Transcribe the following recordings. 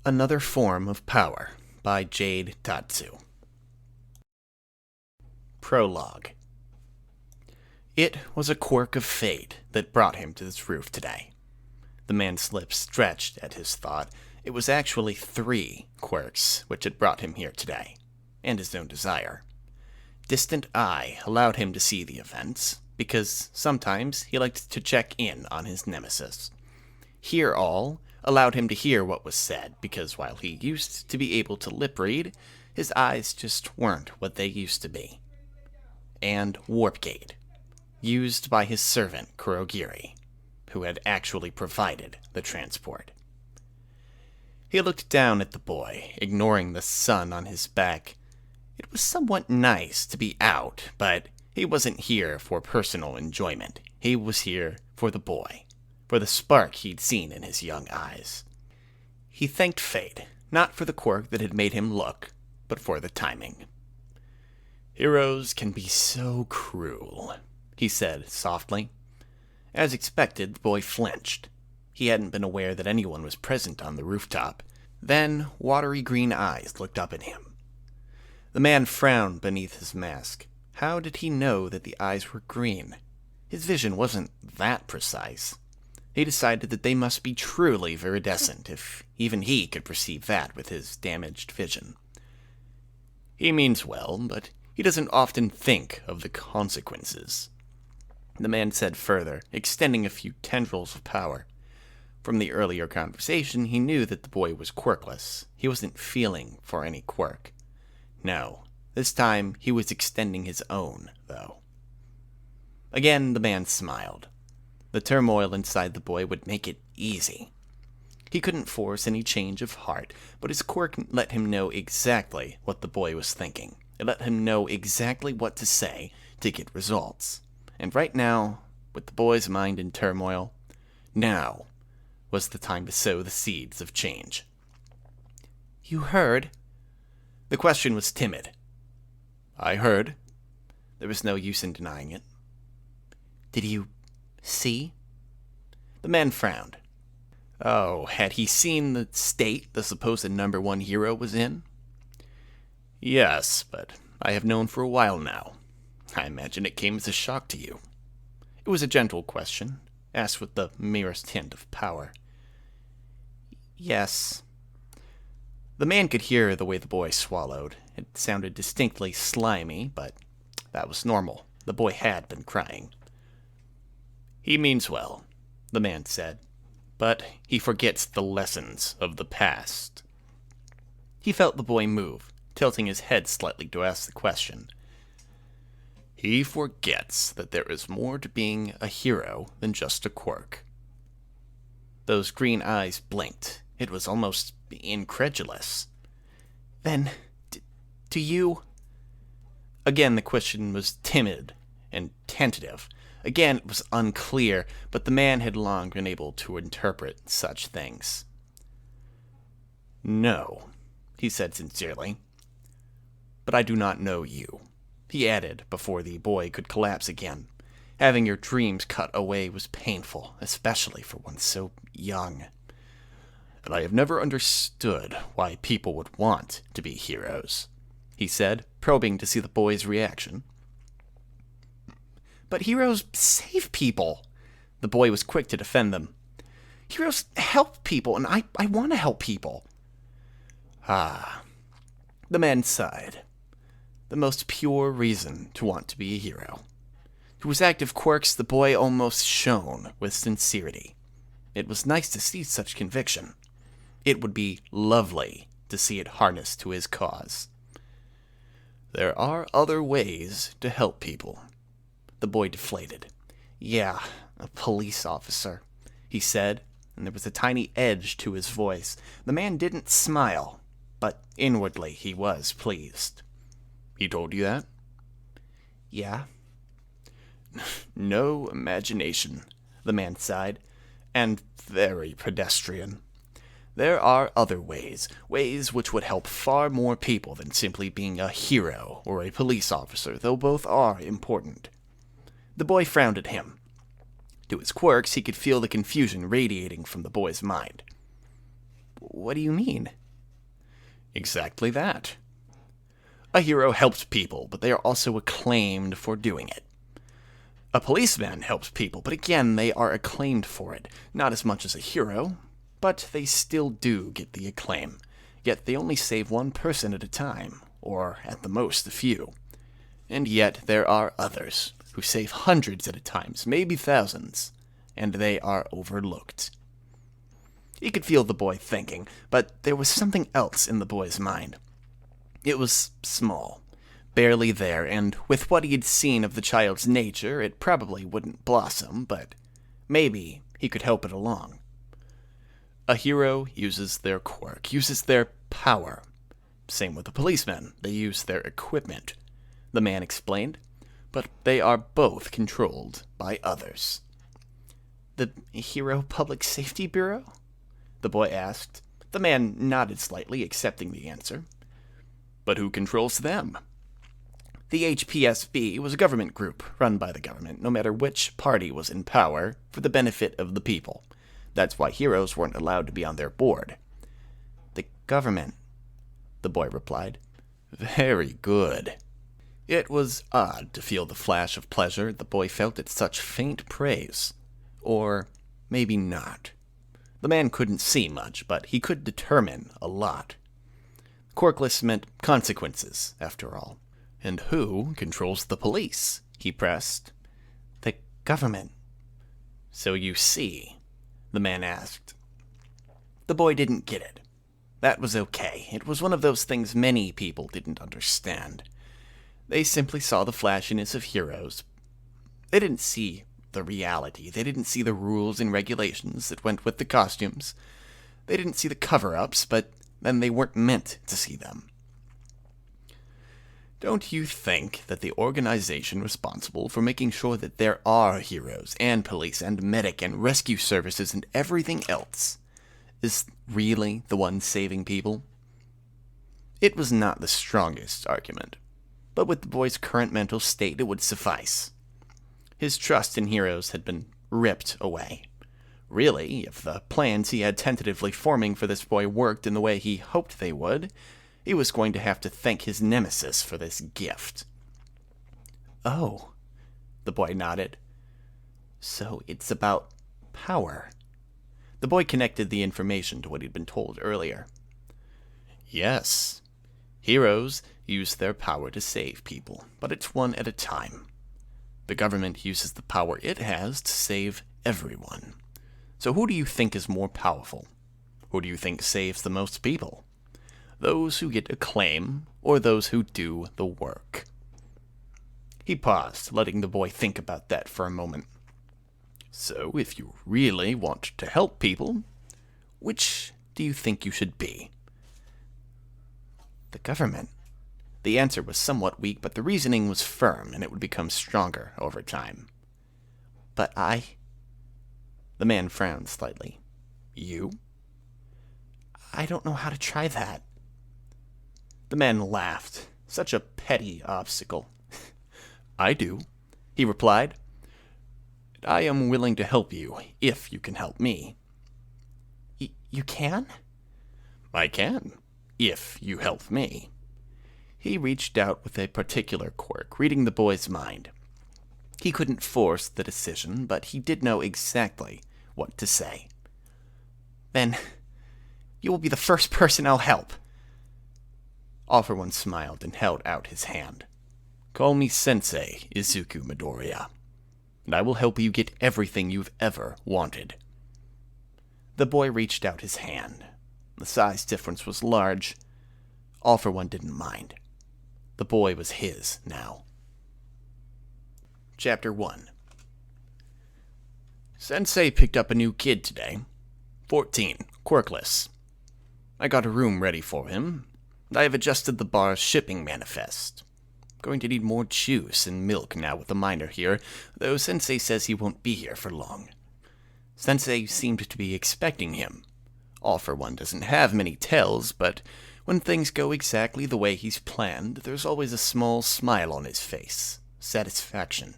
Another Form of Power by Jade Tatsu. Prologue. It was a quirk of fate that brought him to this roof today. The man's lips stretched at his thought. It was actually 3 quirks which had brought him here today, and his own desire. Distant Eye allowed him to see the events, because sometimes he liked to check in on his nemesis. Hear All allowed him to hear what was said, because while he used to be able to lip read, his eyes just weren't what they used to be. And Warpgate, used by his servant Kurogiri, who had actually provided the transport. He looked down at the boy, ignoring the sun on his back. It was somewhat nice to be out, but he wasn't here for personal enjoyment. He was here for the boy, for the spark he'd seen in his young eyes. He thanked fate, not for the quirk that had made him look, but for the timing. "Heroes can be so cruel," he said softly. As expected, the boy flinched. He hadn't been aware that anyone was present on the rooftop. Then, watery green eyes looked up at him. The man frowned beneath his mask. How did he know that the eyes were green? His vision wasn't that precise. He decided that they must be truly viridescent, if even he could perceive that with his damaged vision. "He means well, but he doesn't often think of the consequences," the man said further, extending a few tendrils of power. From the earlier conversation, he knew that the boy was quirkless. He wasn't feeling for any quirk. No, this time he was extending his own, though. Again, the man smiled. The turmoil inside the boy would make it easy. He couldn't force any change of heart, but his quirk let him know exactly what the boy was thinking. It let him know exactly what to say to get results. And right now, with the boy's mind in turmoil, now was the time to sow the seeds of change. "You heard?" The question was timid. "I heard." There was no use in denying it. "Did you see?" The man frowned. Oh, had he seen the state the supposed #1 hero was in? "Yes, but I have known for a while now. I imagine it came as a shock to you." It was a gentle question, asked with the merest hint of power. "Yes." The man could hear the way the boy swallowed. It sounded distinctly slimy, but that was normal. The boy had been crying. "He means well," the man said, "but he forgets the lessons of the past." He felt the boy move, tilting his head slightly to ask the question. "He forgets that there is more to being a hero than just a quirk." Those green eyes blinked. It was almost incredulous. "Then, do you—" Again, the question was timid and tentative. Again, it was unclear, but the man had long been able to interpret such things. "No," he said sincerely. "But I do not know you," he added before the boy could collapse again. Having your dreams cut away was painful, especially for one so young. "And I have never understood why people would want to be heroes," he said, probing to see the boy's reaction. "But heroes save people." The boy was quick to defend them. "Heroes help people, and I want to help people." "Ah," the man sighed. The most pure reason to want to be a hero. To his active quirks, the boy almost shone with sincerity. It was nice to see such conviction. It would be lovely to see it harnessed to his cause. "There are other ways to help people." The boy deflated. "Yeah, a police officer," he said, and there was a tiny edge to his voice. The man didn't smile, but inwardly he was pleased. "He told you that?" "Yeah." "No imagination," the man sighed, "and very pedestrian. There are other ways which would help far more people than simply being a hero or a police officer, though both are important." The boy frowned at him. To his quirks, he could feel the confusion radiating from the boy's mind. What do you mean? Exactly that. A hero helps people, but they are also acclaimed for doing it. A policeman helps people, but again, they are acclaimed for it. Not as much as a hero, but they still do get the acclaim. Yet they only save one person at a time, or at the most a few. And yet there are others who save hundreds at a time, maybe thousands, and they are overlooked. He could feel the boy thinking, but there was something else in the boy's mind. It was small, barely there, and with what he had seen of the child's nature, it probably wouldn't blossom, but maybe he could help it along. A hero uses their quirk, uses their power. Same with the policemen, they use their equipment, the man explained, but they are both controlled by others. The Hero Public Safety Bureau? The boy asked. The man nodded slightly, accepting the answer. But who controls them? The HPSB was a government group run by the government, no matter which party was in power, for the benefit of the people. That's why heroes weren't allowed to be on their board. The government, the boy replied. Very good. It was odd to feel the flash of pleasure the boy felt at such faint praise. Or maybe not. The man couldn't see much, but he could determine a lot. Quirkless meant consequences, after all. And who controls the police? He pressed. The government. So you see, the man asked. The boy didn't get it. That was okay. It was one of those things many people didn't understand. They simply saw the flashiness of heroes. They didn't see the reality. They didn't see the rules and regulations that went with the costumes. They didn't see the cover-ups, but then they weren't meant to see them. Don't you think that the organization responsible for making sure that there are heroes and police and medic and rescue services and everything else is really the one saving people? It was not the strongest argument, but with the boy's current mental state it would suffice. His trust in heroes had been ripped away. Really, if the plans he had tentatively forming for this boy worked in the way he hoped they would, he was going to have to thank his nemesis for this gift. Oh, the boy nodded. So it's about power. The boy connected the information to what he'd been told earlier. Yes, heroes use their power to save people, but it's one at a time. The government uses the power it has to save everyone. So who do you think is more powerful? Who do you think saves the most people? Those who get acclaim, or those who do the work? He paused, letting the boy think about that for a moment. So, if you really want to help people, which do you think you should be? The government. The answer was somewhat weak, but the reasoning was firm, and it would become stronger over time. But I... The man frowned slightly. You? I don't know how to try that. The man laughed. Such a petty obstacle. I do, he replied. I am willing to help you, if you can help me. You can? I can, if you help me. He reached out with a particular quirk, reading the boy's mind. He couldn't force the decision, but he did know exactly what to say. Then, you will be the first person I'll help. All for One smiled and held out his hand. Call me Sensei Izuku Midoriya, and I will help you get everything you've ever wanted. The boy reached out his hand. The size difference was large. All for One didn't mind. The boy was his now. Chapter 1. Sensei picked up a new kid today. 14, quirkless. I got a room ready for him, and I have adjusted the bar's shipping manifest. Going to need more juice and milk now with the minor here, though Sensei says he won't be here for long. Sensei seemed to be expecting him. All for One doesn't have many tells, but when things go exactly the way he's planned, there's always a small smile on his face. Satisfaction.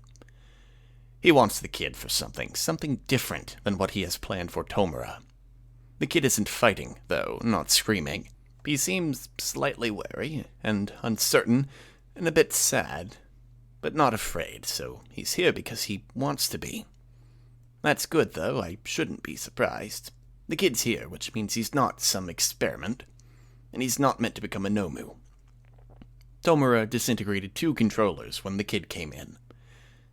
He wants the kid for something different than what he has planned for Tomura. The kid isn't fighting, though, not screaming. He seems slightly wary and uncertain and a bit sad, but not afraid, so he's here because he wants to be. That's good, though. I shouldn't be surprised. The kid's here, which means he's not some experiment, and he's not meant to become a Nomu. Tomura disintegrated 2 controllers when the kid came in.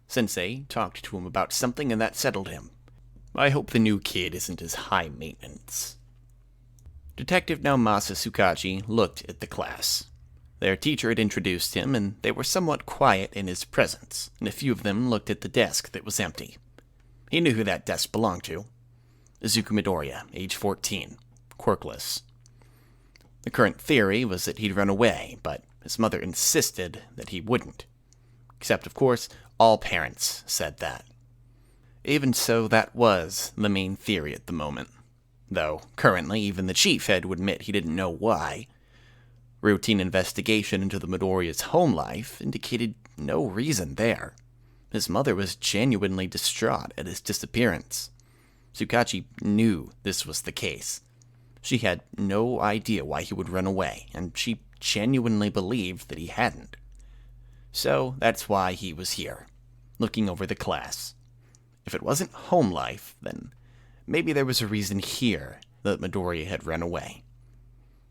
Sensei talked to him about something, and that settled him. I hope the new kid isn't as high maintenance. Detective Naomasa Tsukachi looked at the class. Their teacher had introduced him, and they were somewhat quiet in his presence, and a few of them looked at the desk that was empty. He knew who that desk belonged to. Izuku Midoriya, age 14, quirkless. The current theory was that he'd run away, but his mother insisted that he wouldn't. Except, of course, all parents said that. Even so, that was the main theory at the moment. Though, currently, even the chief head would admit he didn't know why. Routine investigation into the Midoriya's home life indicated no reason there. His mother was genuinely distraught at his disappearance. Tsukachi knew this was the case. She had no idea why he would run away, and she genuinely believed that he hadn't. So that's why he was here, looking over the class. If it wasn't home life, then maybe there was a reason here that Midoriya had run away.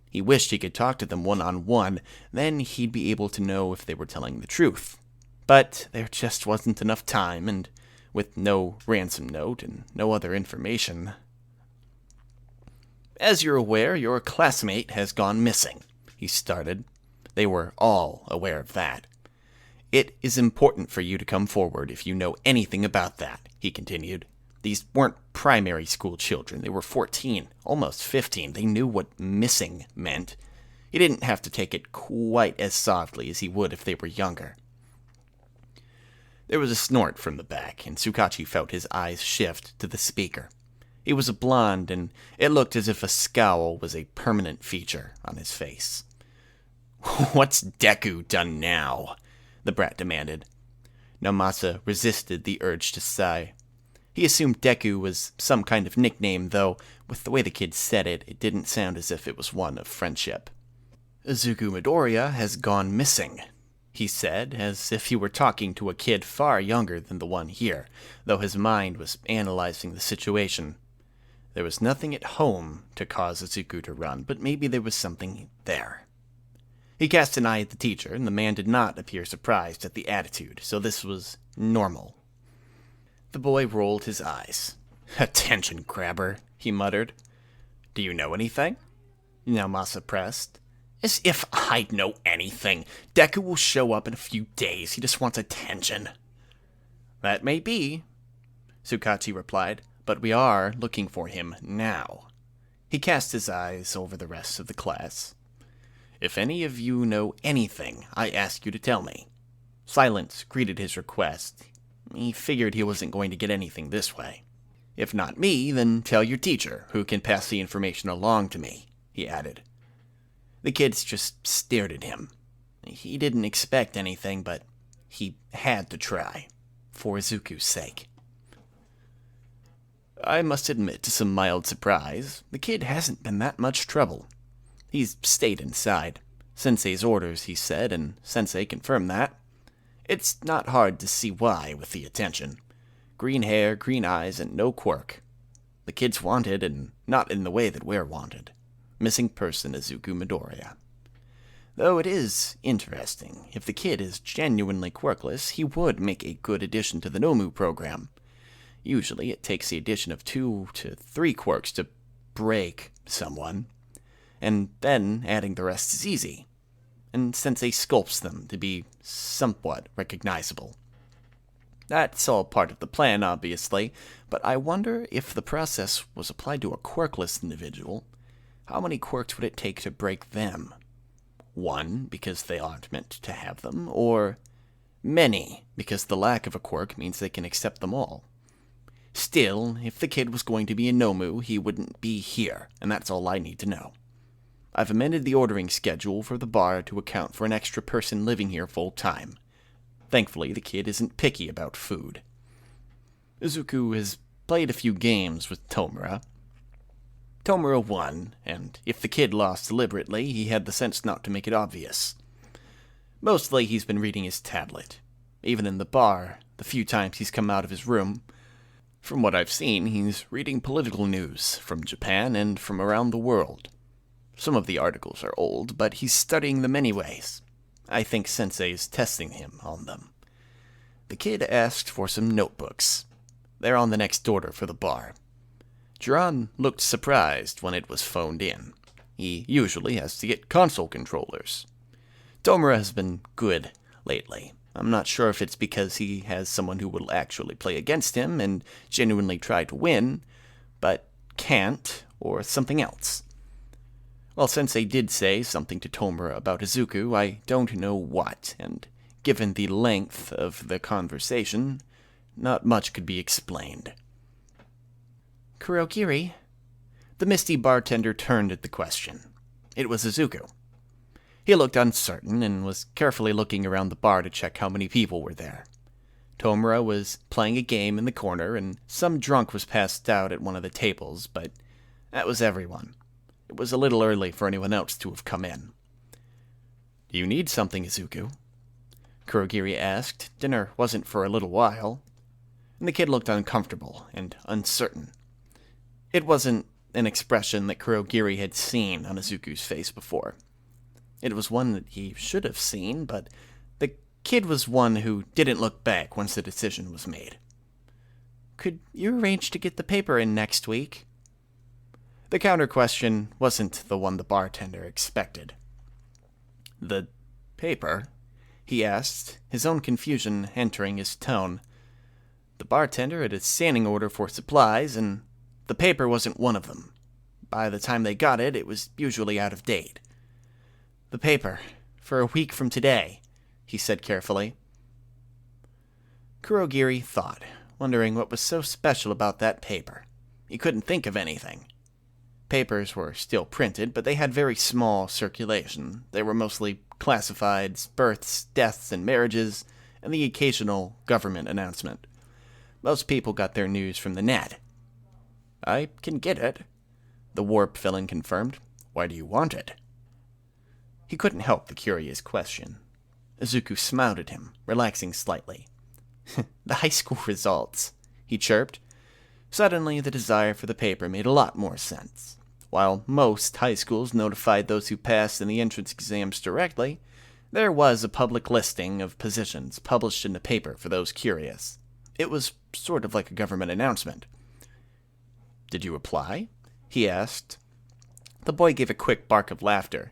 He wished he could talk to them one-on-one, then he'd be able to know if they were telling the truth. But there just wasn't enough time, and with no ransom note and no other information. As you're aware, your classmate has gone missing, he started. They were all aware of that. It is important for you to come forward if you know anything about that, he continued. These weren't primary school children. They were 14, almost 15. They knew what missing meant. He didn't have to take it quite as softly as he would if they were younger. There was a snort from the back, and Tsukachi felt his eyes shift to the speaker. He was a blonde, and it looked as if a scowl was a permanent feature on his face. "What's Deku done now?" the brat demanded. Naomasa resisted the urge to sigh. He assumed Deku was some kind of nickname, though with the way the kid said it, it didn't sound as if it was one of friendship. "Izuku Midoriya has gone missing," he said, as if he were talking to a kid far younger than the one here, though his mind was analyzing the situation. There was nothing at home to cause Izuku to run, but maybe there was something there. He cast an eye at the teacher, and the man did not appear surprised at the attitude, so this was normal. The boy rolled his eyes. "Attention grabber," he muttered. "Do you know anything?" Naomasa pressed. "As if I'd know anything. Deku will show up in a few days. He just wants attention." "That may be," Tsukachi replied, "but we are looking for him now." He cast his eyes over the rest of the class. "If any of you know anything, I ask you to tell me." Silence greeted his request. He figured he wasn't going to get anything this way. "If not me, then tell your teacher, who can pass the information along to me," he added. The kids just stared at him. He didn't expect anything, but he had to try, for Izuku's sake. I must admit to some mild surprise, the kid hasn't been that much trouble. He's stayed inside. Sensei's orders, he said, and Sensei confirmed that. It's not hard to see why with the attention. Green hair, green eyes, and no quirk. The kid's wanted, and not in the way that we're wanted. Missing person Izuku Midoriya. Though it is interesting, if the kid is genuinely quirkless, he would make a good addition to the Nomu program. Usually it takes the addition of 2 to 3 quirks to break someone, and then adding the rest is easy, and Sensei sculpts them to be somewhat recognizable. That's all part of the plan, obviously, but I wonder if the process was applied to a quirkless individual, how many quirks would it take to break them? 1, because they aren't meant to have them, or many, because the lack of a quirk means they can accept them all. Still, if the kid was going to be a Nomu, he wouldn't be here, and that's all I need to know. I've amended the ordering schedule for the bar to account for an extra person living here full time. Thankfully, the kid isn't picky about food. Izuku has played a few games with Tomura. Tomura won, and if the kid lost deliberately, he had the sense not to make it obvious. Mostly he's been reading his tablet. Even in the bar, the few times he's come out of his room. From what I've seen, he's reading political news from Japan and from around the world. Some of the articles are old, but he's studying them anyways. I think Sensei is testing him on them. The kid asked for some notebooks. They're on the next order for the bar. Jiran looked surprised when it was phoned in. He usually has to get console controllers. Tomura has been good lately. I'm not sure if it's because he has someone who will actually play against him and genuinely try to win, but can't, or something else. While Sensei did say something to Tomura about Izuku, I don't know what, and given the length of the conversation, not much could be explained. Kurogiri? The misty bartender turned at the question. It was Izuku. He looked uncertain and was carefully looking around the bar to check how many people were there. Tomura was playing a game in the corner, and some drunk was passed out at one of the tables, but that was everyone. It was a little early for anyone else to have come in. Do you need something, Izuku? Kurogiri asked. Dinner wasn't for a little while. And the kid looked uncomfortable and uncertain. It wasn't an expression that Kurogiri had seen on Izuku's face before. It was one that he should have seen, but the kid was one who didn't look back once the decision was made. Could you arrange to get the paper in next week? The counter question wasn't the one the bartender expected. The paper? He asked, his own confusion entering his tone. The bartender had a standing order for supplies, and the paper wasn't one of them. By the time they got it, it was usually out of date. The paper, for a week from today, he said carefully. Kurogiri thought, wondering what was so special about that paper. He couldn't think of anything. Papers were still printed, but they had very small circulation. They were mostly classifieds, births, deaths, and marriages, and the occasional government announcement. Most people got their news from the net. I can get it, the warp villain confirmed. Why do you want it? He couldn't help the curious question. Izuku smiled at him, relaxing slightly. The high school results, he chirped. Suddenly, the desire for the paper made a lot more sense. While most high schools notified those who passed in the entrance exams directly, there was a public listing of positions published in the paper for those curious. It was sort of like a government announcement. Did you apply? He asked. The boy gave a quick bark of laughter.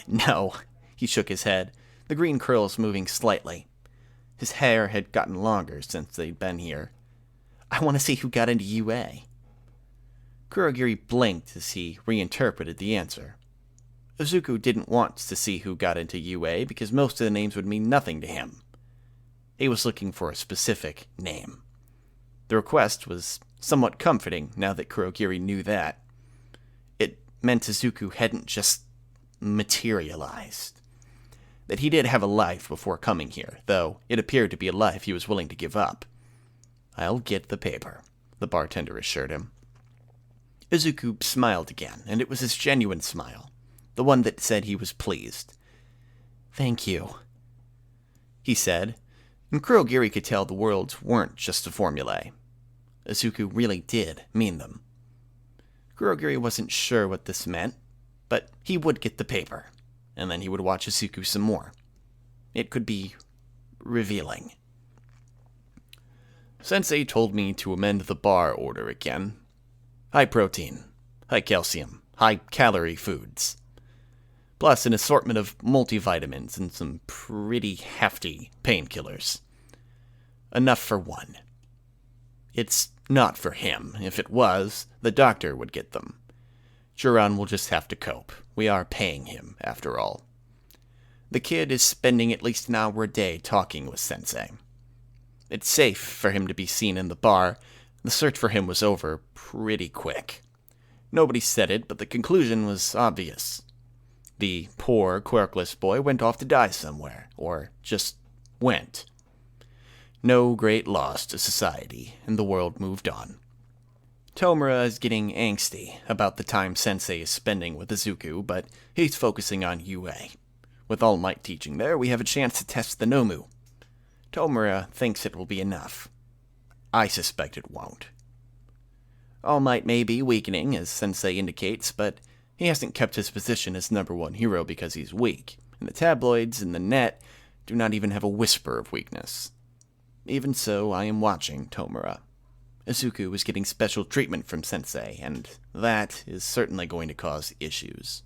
No, he shook his head, the green curls moving slightly. His hair had gotten longer since they'd been here. I want to see who got into UA. Kurogiri blinked as he reinterpreted the answer. Izuku didn't want to see who got into UA because most of the names would mean nothing to him. He was looking for a specific name. The request was somewhat comforting now that Kurogiri knew that. It meant Izuku hadn't just materialized. That he did have a life before coming here, though it appeared to be a life he was willing to give up. I'll get the paper, the bartender assured him. Izuku smiled again, and it was his genuine smile, the one that said he was pleased. Thank you, he said, and Kurogiri could tell the words weren't just a formulae. Izuku really did mean them. Kurogiri wasn't sure what this meant, but he would get the paper, and then he would watch Izuku some more. It could be revealing. Sensei told me to amend the bar order again. High protein, high calcium, high calorie foods. Plus an assortment of multivitamins and some pretty hefty painkillers. Enough for one. It's not for him. If it was, the doctor would get them. Jiran will just have to cope. We are paying him, after all. The kid is spending at least an hour a day talking with Sensei. It's safe for him to be seen in the bar. The search for him was over pretty quick. Nobody said it, but the conclusion was obvious. The poor, quirkless boy went off to die somewhere, or just went. No great loss to society, and the world moved on. Tomura is getting angsty about the time Sensei is spending with Izuku, but he's focusing on UA. With All Might teaching there, we have a chance to test the Nomu. Tomura thinks it will be enough. I suspect it won't. All Might may be weakening, as Sensei indicates, but he hasn't kept his position as #1 hero because he's weak, and the tabloids and the net do not even have a whisper of weakness. Even so, I am watching Tomura. Izuku is getting special treatment from Sensei, and that is certainly going to cause issues.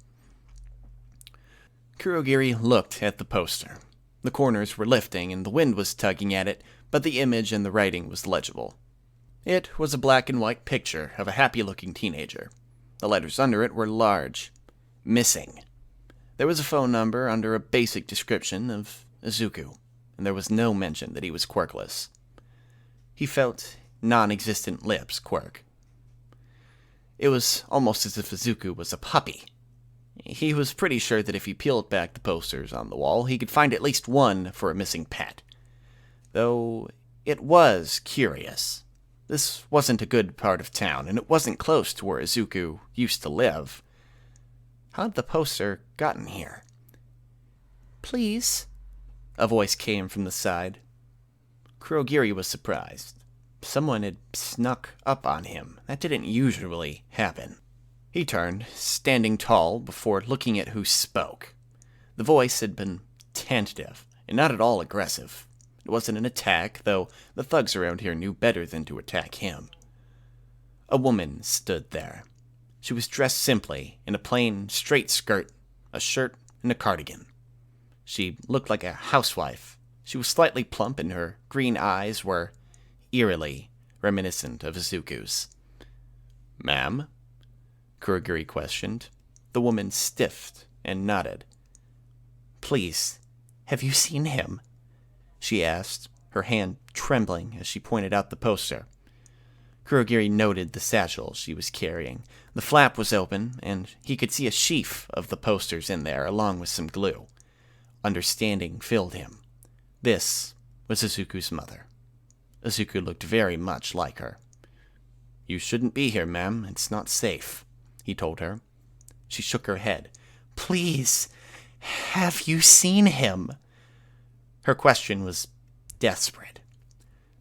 Kurogiri looked at the poster. The corners were lifting and the wind was tugging at it, but the image and the writing was legible. It was a black and white picture of a happy-looking teenager. The letters under it were large. Missing. There was a phone number under a basic description of Izuku, and there was no mention that he was quirkless. He felt non-existent lips quirk. It was almost as if Izuku was a puppy. He was pretty sure that if he peeled back the posters on the wall, he could find at least one for a missing pet. Though it was curious. This wasn't a good part of town, and it wasn't close to where Izuku used to live. How had the poster gotten here? "Please?" a voice came from the side. Kurogiri was surprised. Someone had snuck up on him. That didn't usually happen. He turned, standing tall, before looking at who spoke. The voice had been tentative, and not at all aggressive. It wasn't an attack, though the thugs around here knew better than to attack him. A woman stood there. She was dressed simply, in a plain, straight skirt, a shirt, and a cardigan. She looked like a housewife. She was slightly plump, and her green eyes were eerily reminiscent of Izuku's. "Ma'am?" Kurogiri questioned. The woman stiffed and nodded. "Please, have you seen him?" she asked, her hand trembling as she pointed out the poster. Kurogiri noted the satchel she was carrying. The flap was open, and he could see a sheaf of the posters in there, along with some glue. Understanding filled him. This was Izuku's mother. Izuku looked very much like her. "You shouldn't be here, ma'am. It's not safe," he told her. She shook her head. "Please, have you seen him?" Her question was desperate.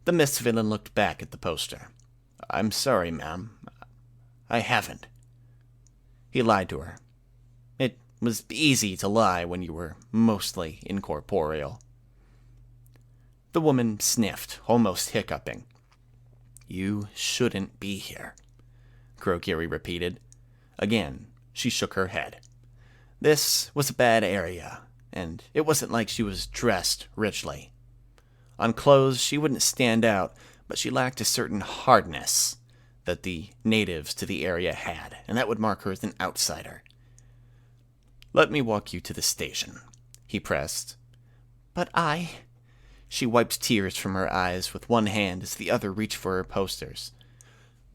The Mist villain looked back at the poster. "I'm sorry, ma'am. I haven't." He lied to her. It was easy to lie when you were mostly incorporeal. The woman sniffed, almost hiccuping. "You shouldn't be here," Kurogiri repeated. Again, she shook her head. This was a bad area, and it wasn't like she was dressed richly. On clothes, she wouldn't stand out, but she lacked a certain hardness that the natives to the area had, and that would mark her as an outsider. "Let me walk you to the station," he pressed. "But I..." She wiped tears from her eyes with one hand as the other reached for her posters.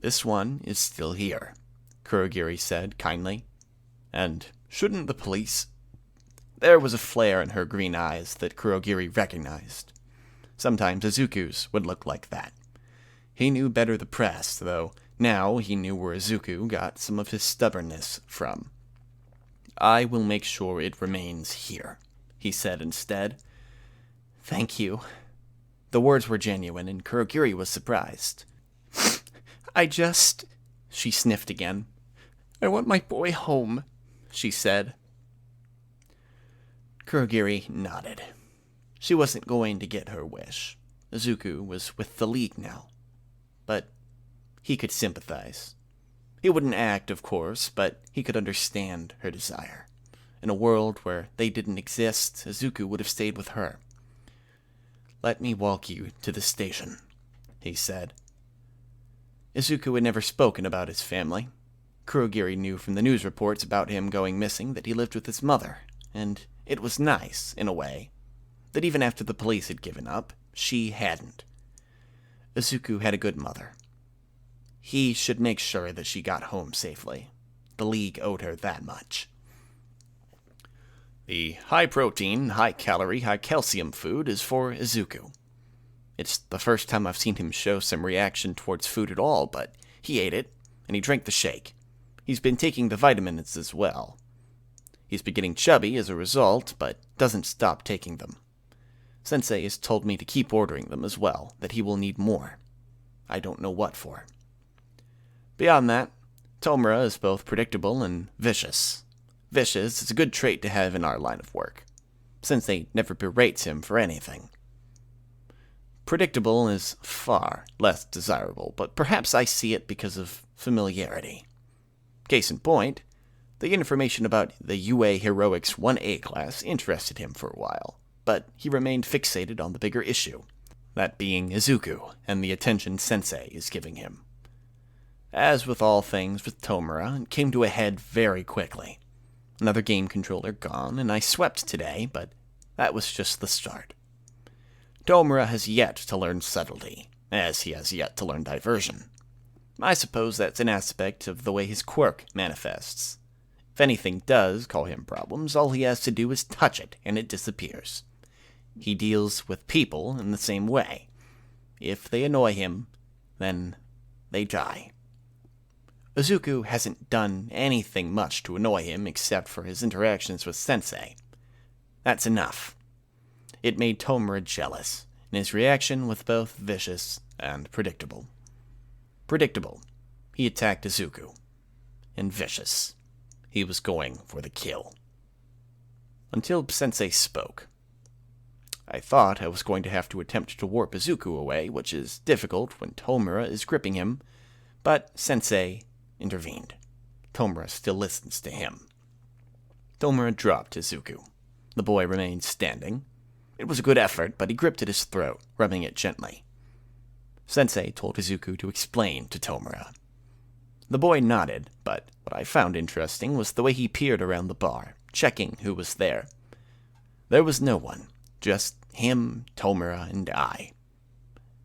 "This one is still here," Kurogiri said kindly. "And shouldn't the police..." There was a flare in her green eyes that Kurogiri recognized. Sometimes Izuku's would look like that. He knew better the press, though now he knew where Izuku got some of his stubbornness from. "I will make sure it remains here," he said instead. "Thank you." The words were genuine, and Kurogiri was surprised. She sniffed again. "I want my boy home," she said. Kurogiri nodded. She wasn't going to get her wish. Izuku was with the League now. But he could sympathize. He wouldn't act, of course, but he could understand her desire. In a world where they didn't exist, Izuku would have stayed with her. "Let me walk you to the station," he said. Izuku had never spoken about his family. Kurogiri knew from the news reports about him going missing that he lived with his mother, and it was nice, in a way, that even after the police had given up, she hadn't. Izuku had a good mother. He should make sure that she got home safely. The League owed her that much. The high-protein, high-calorie, high-calcium food is for Izuku. It's the first time I've seen him show some reaction towards food at all, but he ate it, and he drank the shake. He's been taking the vitamins as well. He's been getting chubby as a result, but doesn't stop taking them. Sensei has told me to keep ordering them as well, that he will need more. I don't know what for. Beyond that, Tomura is both predictable and vicious. Vicious is a good trait to have in our line of work. Sensei never berates him for anything. Predictable is far less desirable, but perhaps I see it because of familiarity. Case in point, the information about the UA Heroics 1A class interested him for a while, but he remained fixated on the bigger issue, that being Izuku and the attention Sensei is giving him. As with all things with Tomura, it came to a head very quickly. Another game controller gone, and I swept today, but that was just the start. Tomura has yet to learn subtlety, as he has yet to learn diversion. I suppose that's an aspect of the way his quirk manifests. If anything does cause him problems, all he has to do is touch it, and it disappears. He deals with people in the same way. If they annoy him, then they die. Izuku hasn't done anything much to annoy him except for his interactions with Sensei. That's enough. It made Tomura jealous, and his reaction was both vicious and predictable. Predictable, he attacked Izuku. And vicious, he was going for the kill. Until Sensei spoke. I thought I was going to have to attempt to warp Izuku away, which is difficult when Tomura is gripping him, but Sensei intervened. Tomura still listens to him. Tomura dropped Izuku. The boy remained standing. It was a good effort, but he gripped at his throat, rubbing it gently. Sensei told Izuku to explain to Tomura. The boy nodded, but what I found interesting was the way he peered around the bar, checking who was there. There was no one, just him, Tomura, and I.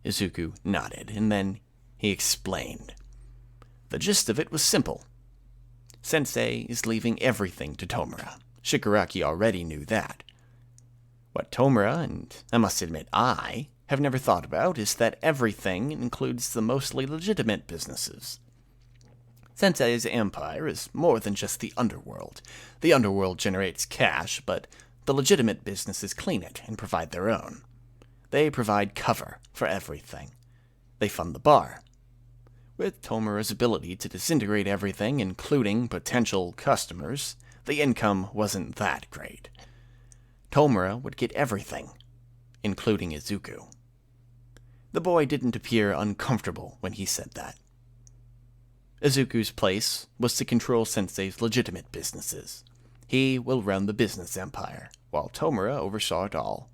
Izuku nodded, and then he explained. The gist of it was simple. Sensei is leaving everything to Tomura. Shigaraki already knew that. What Tomura, and I must admit I, have never thought about is that everything includes the mostly legitimate businesses. Sensei's empire is more than just the underworld. The underworld generates cash, but the legitimate businesses clean it and provide their own. They provide cover for everything. They fund the bar. With Tomura's ability to disintegrate everything, including potential customers, the income wasn't that great. Tomura would get everything, including Izuku. The boy didn't appear uncomfortable when he said that. Izuku's place was to control Sensei's legitimate businesses. He will run the business empire, while Tomura oversaw it all.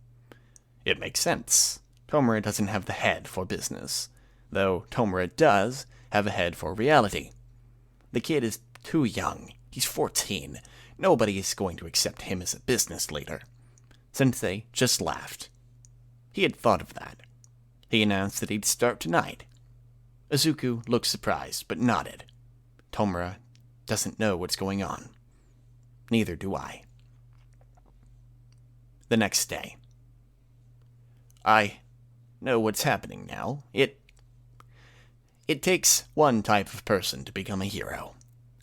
It makes sense. Tomura doesn't have the head for business, though Tomura does have a head for reality. The kid is too young. He's 14. Nobody is going to accept him as a business leader. Sensei just laughed. He had thought of that. He announced that he'd start tonight. Izuku looked surprised, but nodded. Tomura doesn't know what's going on. Neither do I. The next day. I know what's happening now. It takes one type of person to become a hero.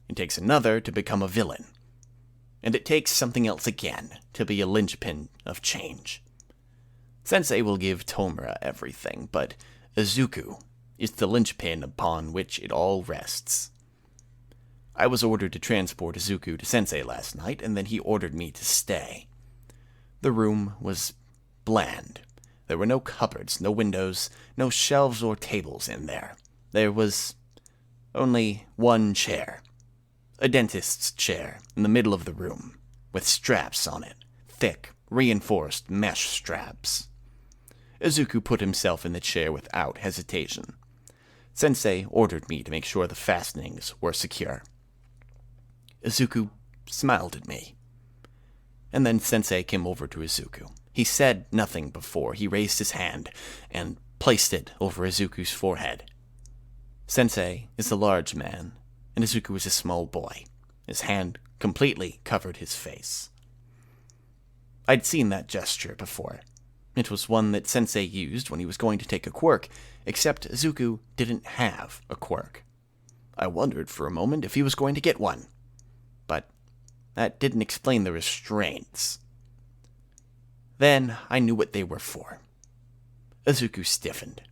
It takes another to become a villain. And it takes something else again to be a linchpin of change. Sensei will give Tomura everything, but Izuku is the linchpin upon which it all rests. I was ordered to transport Izuku to Sensei last night, and then he ordered me to stay. The room was bland. There were no cupboards, no windows, no shelves or tables in there. There was only one chair. A dentist's chair in the middle of the room, with straps on it, thick, reinforced mesh straps. Izuku put himself in the chair without hesitation. Sensei ordered me to make sure the fastenings were secure. Izuku smiled at me. And then Sensei came over to Izuku. He said nothing before he raised his hand and placed it over Izuku's forehead. Sensei is a large man, and Izuku is a small boy. His hand completely covered his face. I'd seen that gesture before. It was one that Sensei used when he was going to take a quirk, except Izuku didn't have a quirk. I wondered for a moment if he was going to get one. But that didn't explain the restraints. Then I knew what they were for. Izuku stiffened.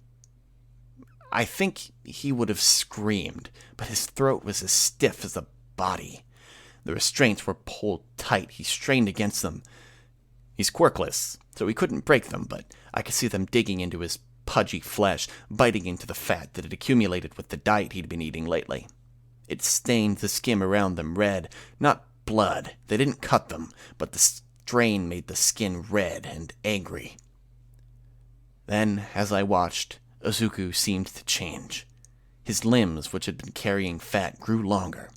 I think he would have screamed, but his throat was as stiff as a body. The restraints were pulled tight. He strained against them. He's quirkless, so he couldn't break them, but I could see them digging into his pudgy flesh, biting into the fat that had accumulated with the diet he'd been eating lately. It stained the skin around them red, not blood. They didn't cut them, but the strain made the skin red and angry. Then, as I watched, Izuku seemed to change. His limbs, which had been carrying fat, grew longer.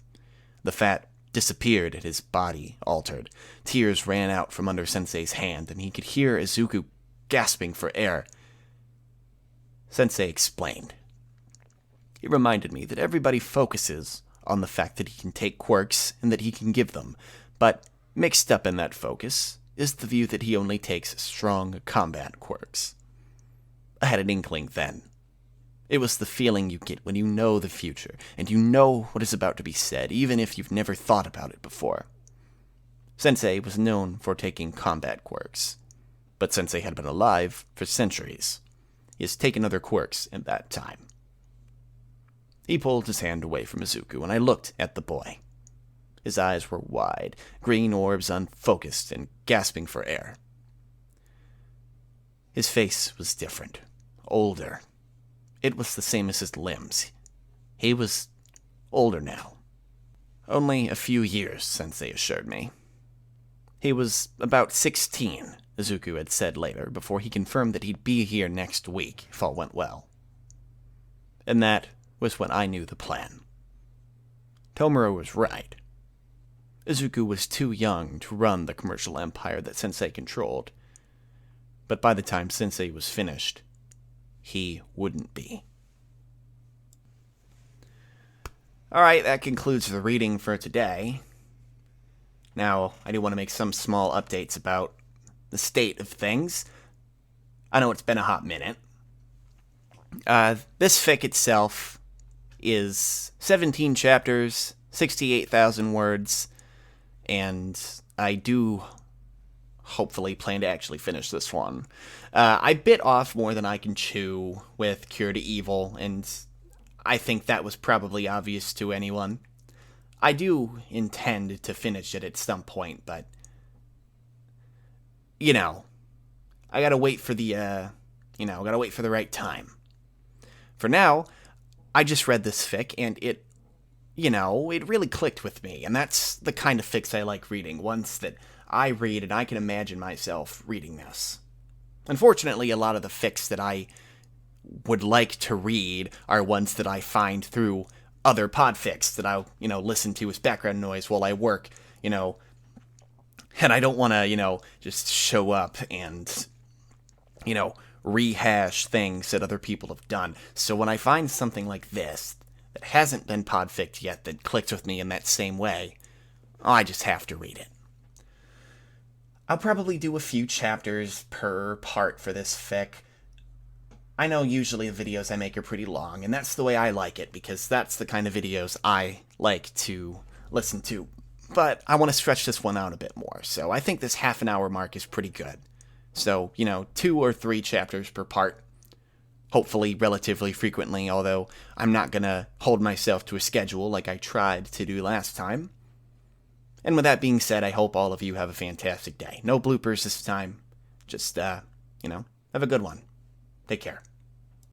The fat disappeared and his body altered. Tears ran out from under Sensei's hand, and he could hear Izuku gasping for air. Sensei explained. He reminded me that everybody focuses on the fact that he can take quirks and that he can give them, but mixed up in that focus is the view that he only takes strong combat quirks. I had an inkling then. It was the feeling you get when you know the future, and you know what is about to be said, even if you've never thought about it before. Sensei was known for taking combat quirks, but Sensei had been alive for centuries. He has taken other quirks in that time. He pulled his hand away from Izuku, and I looked at the boy. His eyes were wide, green orbs unfocused and gasping for air. His face was different, older. It was the same as his limbs. He was older now. Only a few years, Sensei assured me. He was about 16, Izuku had said later, before he confirmed that he'd be here next week, if all went well. And that was when I knew the plan. Tomura was right. Izuku was too young to run the commercial empire that Sensei controlled. But by the time Sensei was finished, he wouldn't be. Alright, that concludes the reading for today. Now, I do want to make some small updates about the state of things. I know it's been a hot minute. This fic itself is 17 chapters, 68,000 words, and I do hopefully plan to actually finish this one. I bit off more than I can chew with Cure to Evil, and I think that was probably obvious to anyone. I do intend to finish it at some point, but, I gotta wait for the, gotta wait for the right time. For now, I just read this fic, and it really clicked with me, and that's the kind of fics I like reading, ones that I read and I can imagine myself reading this. Unfortunately, a lot of the fics that I would like to read are ones that I find through other podfics that I'll, listen to as background noise while I work, and I don't want to, just show up and, rehash things that other people have done. So when I find something like this that hasn't been podficked yet that clicked with me in that same way, I just have to read it. I'll probably do a few chapters per part for this fic. I know usually the videos I make are pretty long, and that's the way I like it, because that's the kind of videos I like to listen to. But I want to stretch this one out a bit more, so I think this half-an-hour mark is pretty good. So, 2 or 3 chapters per part. Hopefully relatively frequently, although I'm not going to hold myself to a schedule like I tried to do last time. And with that being said, I hope all of you have a fantastic day. No bloopers this time. Just, have a good one. Take care.